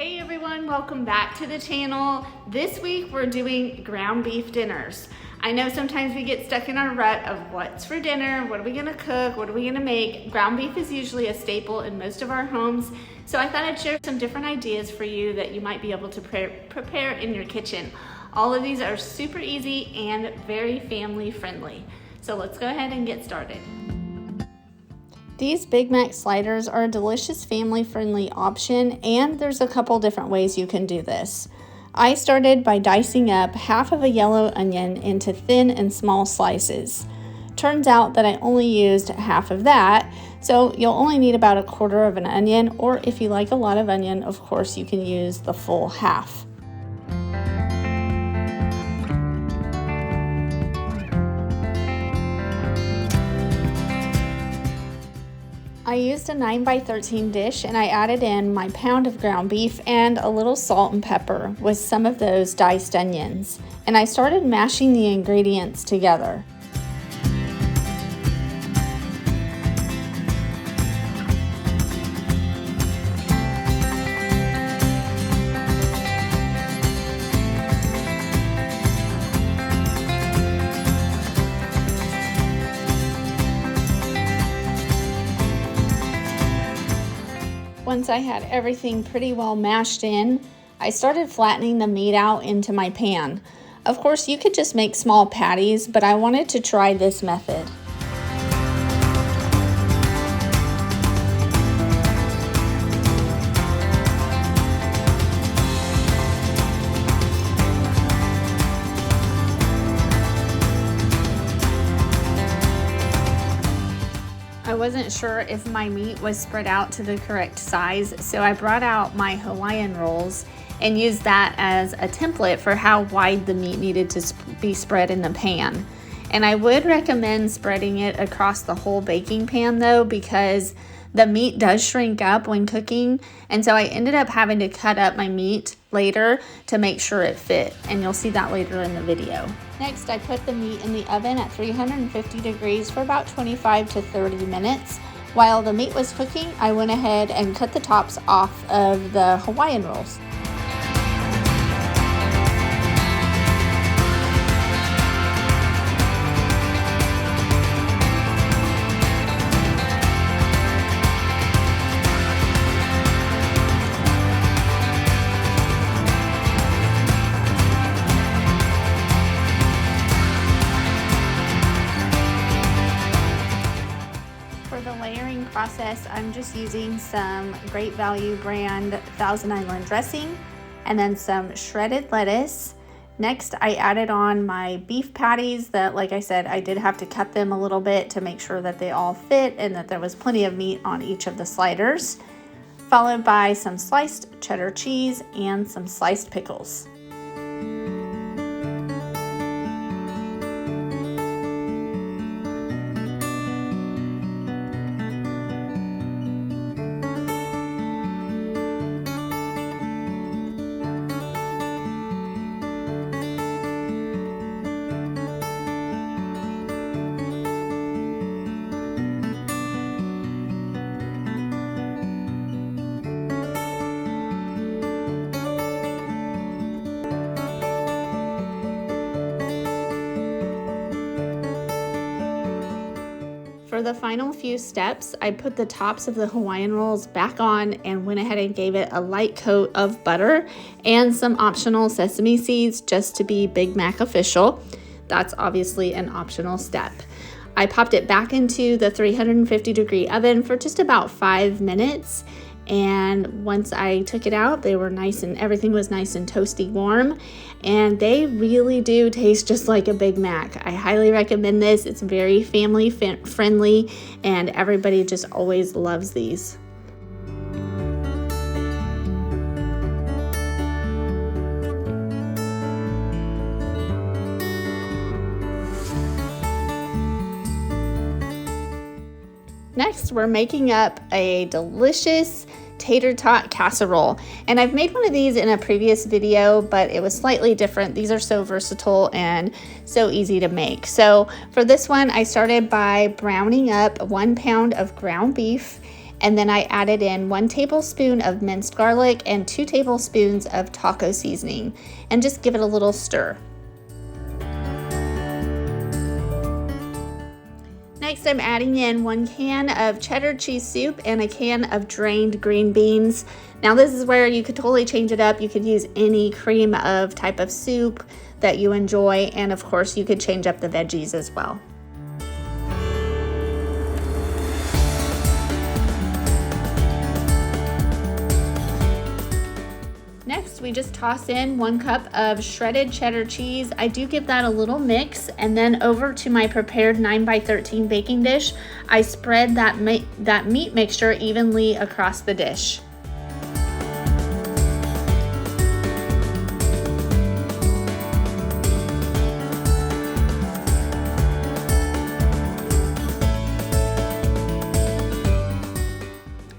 Hey everyone, welcome back to the channel. This week we're doing ground beef dinners. I know sometimes we get stuck in our rut of what's for dinner, what are we gonna cook, what are we gonna make. Ground beef is usually a staple in most of our homes, so I thought I'd share some different ideas for you that you might be able to prepare in your kitchen. All of these are super easy and very family friendly. So let's go ahead and get started. These Big Mac sliders are a delicious family-friendly option, and there's a couple different ways you can do this. I started by dicing up half of a yellow onion into thin and small slices. Turns out that I only used half of that, so you'll only need about a quarter of an onion, or if you like a lot of onion, of course you can use the full half. I used a 9x13 dish and I added in my pound of ground beef and a little salt and pepper with some of those diced onions. And I started mashing the ingredients together. Once I had everything pretty well mashed in, I started flattening the meat out into my pan. Of course, you could just make small patties, but I wanted to try this method. I wasn't sure if my meat was spread out to the correct size, so I brought out my Hawaiian rolls and used that as a template for how wide the meat needed to be spread in the pan. And I would recommend spreading it across the whole baking pan though, because the meat does shrink up when cooking, and so I ended up having to cut up my meat later to make sure it fit, and you'll see that later in the video. Next, I put the meat in the oven at 350 degrees for about 25 to 30 minutes. While the meat was cooking, I went ahead and cut the tops off of the Hawaiian rolls. Process, I'm just using some Great Value brand Thousand Island dressing and then some shredded lettuce. Next, I added on my beef patties that, like I said, I did have to cut them a little bit to make sure that they all fit and that there was plenty of meat on each of the sliders, followed by some sliced cheddar cheese and some sliced pickles. For the final few steps, I put the tops of the Hawaiian rolls back on and went ahead and gave it a light coat of butter and some optional sesame seeds just to be Big Mac official. That's obviously an optional step. I popped it back into the 350 degree oven for just about 5 minutes. And once I took it out, they were nice and everything was nice and toasty warm. And they really do taste just like a Big Mac. I highly recommend this. It's very family friendly and everybody just always loves these. Next, we're making up a delicious Tater Tot Casserole. And I've made one of these in a previous video, but it was slightly different. These are so versatile and so easy to make. So for this one, I started by browning up 1 pound of ground beef And then I added in 1 tablespoon of minced garlic and 2 tablespoons of taco seasoning, and just give it a little stir. Next, I'm adding in 1 can of cheddar cheese soup and a can of drained green beans. Now this is where you could totally change it up. You could use any cream of type of soup that you enjoy, and of course you could change up the veggies as well. Next, we just toss in 1 cup of shredded cheddar cheese. I do give that a little mix, and then over to my prepared 9x13 baking dish, I spread that meat mixture evenly across the dish.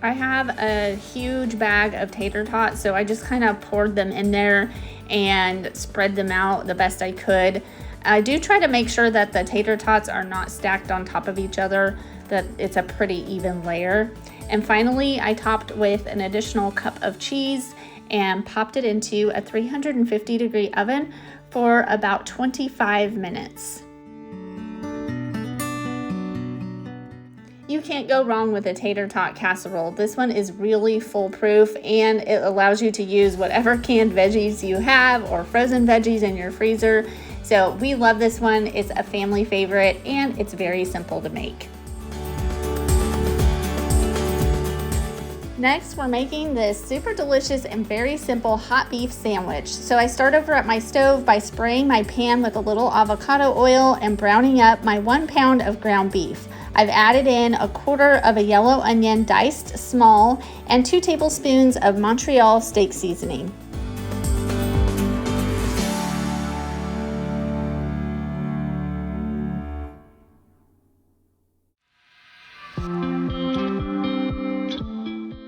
I have a huge bag of tater tots, so I just kind of poured them in there and spread them out the best I could. I do try to make sure that the tater tots are not stacked on top of each other, that it's a pretty even layer. And finally, I topped with an additional cup of cheese and popped it into a 350-degree oven for about 25 minutes. You can't go wrong with a tater tot casserole. This one is really foolproof, and it allows you to use whatever canned veggies you have or frozen veggies in your freezer. So we love this one. It's a family favorite, and it's very simple to make. Next, we're making this super delicious and very simple hot beef sandwich. So I start over at my stove by spraying my pan with a little avocado oil and browning up my 1 pound of ground beef. I've added in 1/4 of a yellow onion diced small and 2 tablespoons of Montreal steak seasoning.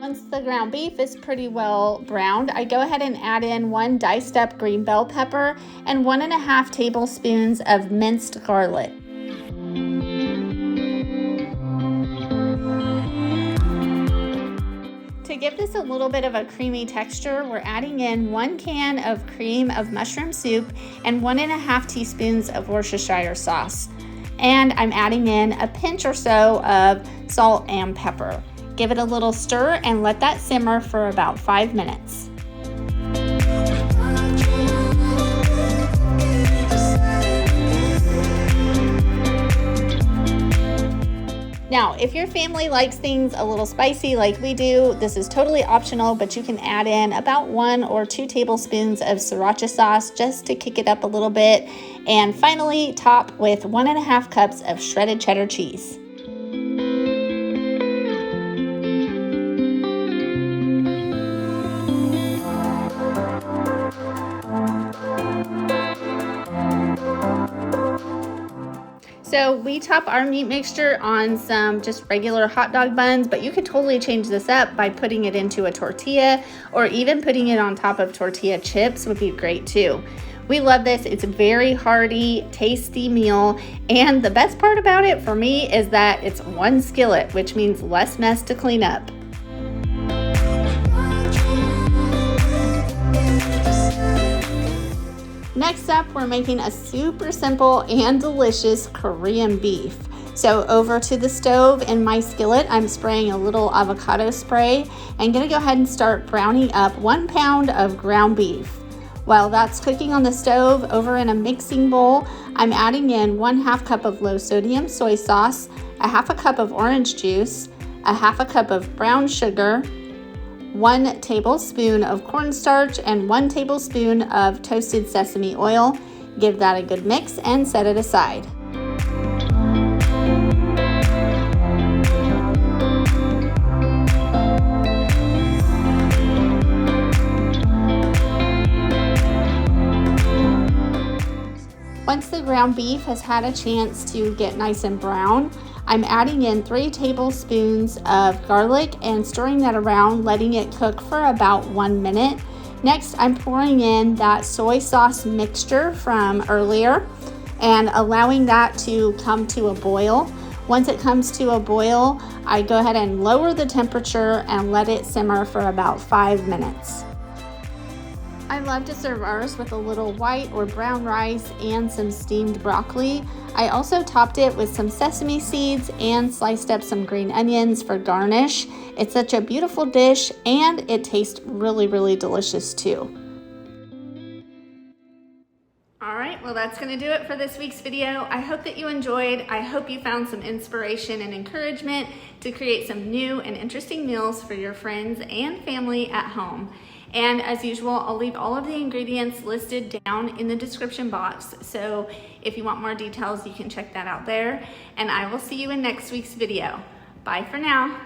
Once the ground beef is pretty well browned, I go ahead and add in 1 diced up green bell pepper and 1.5 tablespoons of minced garlic. To give this a little bit of a creamy texture, we're adding in 1 can of cream of mushroom soup and 1.5 teaspoons of Worcestershire sauce. And I'm adding in a pinch or so of salt and pepper. Give it a little stir and let that simmer for about 5 minutes. Now, if your family likes things a little spicy like we do, this is totally optional, but you can add in about 1 or 2 tablespoons of sriracha sauce just to kick it up a little bit. And finally, top with 1.5 cups of shredded cheddar cheese. So we top our meat mixture on some just regular hot dog buns, but you could totally change this up by putting it into a tortilla, or even putting it on top of tortilla chips would be great too. We love this. It's a very hearty, tasty meal, and the best part about it for me is that it's 1 skillet, which means less mess to clean up. Next up, we're making a super simple and delicious Korean beef. So over to the stove in my skillet, I'm spraying a little avocado spray and gonna go ahead and start browning up 1 pound of ground beef. While that's cooking on the stove, over in a mixing bowl, I'm adding in 1/2 cup of low sodium soy sauce, 1/2 cup of orange juice, 1/2 cup of brown sugar, 1 tablespoon of cornstarch, and 1 tablespoon of toasted sesame oil. Give that a good mix and set it aside. Once the ground beef has had a chance to get nice and brown, I'm adding in 3 tablespoons of garlic and stirring that around, letting it cook for about 1 minute. Next, I'm pouring in that soy sauce mixture from earlier and allowing that to come to a boil. Once it comes to a boil, I go ahead and lower the temperature and let it simmer for about 5 minutes. I love to serve ours with a little white or brown rice and some steamed broccoli. I also topped it with some sesame seeds and sliced up some green onions for garnish. It's such a beautiful dish and it tastes really, really delicious too. All right, well that's gonna do it for this week's video. I hope that you enjoyed. I hope you found some inspiration and encouragement to create some new and interesting meals for your friends and family at home. And as usual, I'll leave all of the ingredients listed down in the description box. So if you want more details, you can check that out there. And I will see you in next week's video. Bye for now.